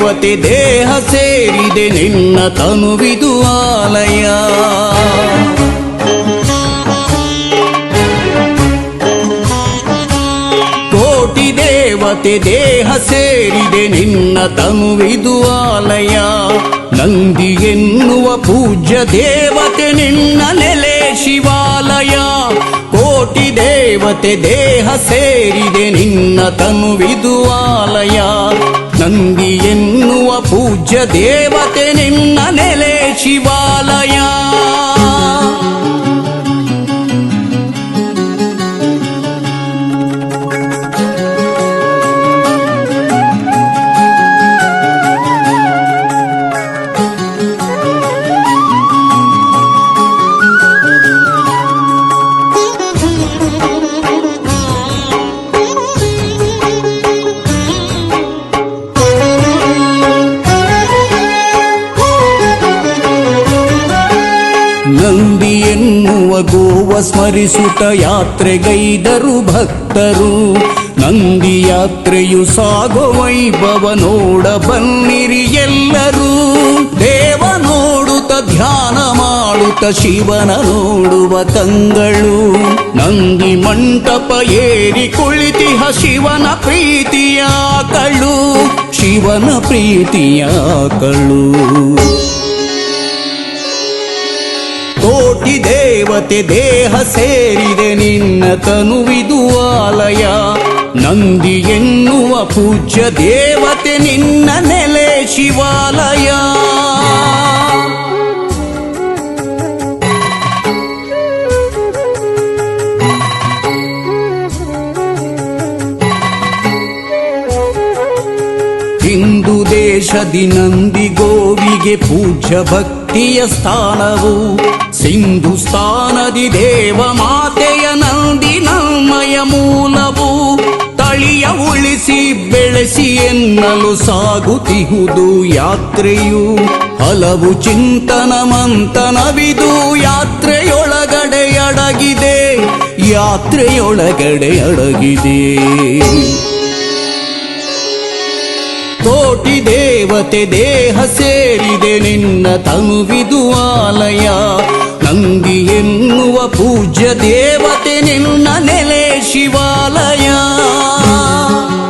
ದೇವತೆ ದೇಹ ಸೇರಿದೆ ನಿನ್ನ ತನುವಿದು ಆಲಯ. ಕೋಟಿ ದೇವತೆ ದೇಹ ಸೇರಿದೆ ನಿನ್ನ ತನುವಿದು ಆಲಯ. ನಂದಿ ಎನ್ನುವ ಪೂಜ್ಯ ದೇವತೆ ನಿನ್ನ ನೆಲೆ ಶಿವಾಲಯ. ಕೋಟಿ ದೇವತೆ ದೇಹ ಸೇರಿದೆ ನಿನ್ನ ತನುವಿದು ಆಲಯ. ನಂದಿ ಎನ್ನುವ ಪೂಜ್ಯ ದೇವತೆ ನಿನ್ನ ನೆಲೆ ಶಿವಾಲಯ. ನಂದಿ ಎನ್ನುವ ಗೋವ ಸ್ಮರಿಸುತ್ತ ಯಾತ್ರೆಗೈದರು ಭಕ್ತರು. ನಂದಿ ಯಾತ್ರೆಯು ಸಾಗೋ ವೈಭವ ನೋಡ ಬನ್ನಿರಿ ಎಲ್ಲರೂ. ದೇವ ನೋಡುತ್ತ ಧ್ಯಾನ ಮಾಡುತ್ತ ಶಿವನ ನೋಡುವ ಕಂಗಳು. ನಂದಿ ಮಂಟಪ ಏರಿ ಕುಳಿತಿಹ ಶಿವನ ಪ್ರೀತಿಯ ಕಳು. ಶಿವನ ಪ್ರೀತಿಯ ಕಳು. ಕೋಟಿ ದೇವತೆ ದೇಹ ಸೇರಿದೆ ನಿನ್ನ ತನುವಿದು ಆಲಯ. ನಂದಿ ಎನ್ನುವ ಪೂಜ್ಯ ದೇವತೆ ನಿನ್ನ ನೆಲೆ ಶಿವಾಲಯ. ಹಿಂದೂ ದೇಶದಿ ನಂದಿ ಗೋವಿಗೆ ಪೂಜ್ಯ ಭಕ್ತಿಯ ಸ್ಥಾನವು. ಸಿಂಧುಸ್ಥಾನದಿ ದೇವ ಮಾತೆಯ ನಂದಿ ನಮ್ಮಯ ಮೂಲವು. ತಳಿಯ ಉಳಿಸಿ ಬೆಳೆಸಿ ಎನ್ನಲು ಸಾಗುತ್ತಿಹುದು ಯಾತ್ರೆಯು. ಹಲವು ಚಿಂತನ ಮಂಥನವಿದು ಯಾತ್ರೆಯೊಳಗಡೆ ಅಡಗಿದೆ. ಯಾತ್ರೆಯೊಳಗಡೆ ಅಡಗಿದೆ. ಕೋಟಿ ದೇವತೆ ದೇಹ ಸೇರಿದೆ ನಿನ್ನ ತನುವಿದು ಆಲಯ. ನಂದಿ ಎನ್ನುವ ಪೂಜ್ಯ ದೇವತೆ ನಿನ್ನ ನೆಲೆ ಶಿವ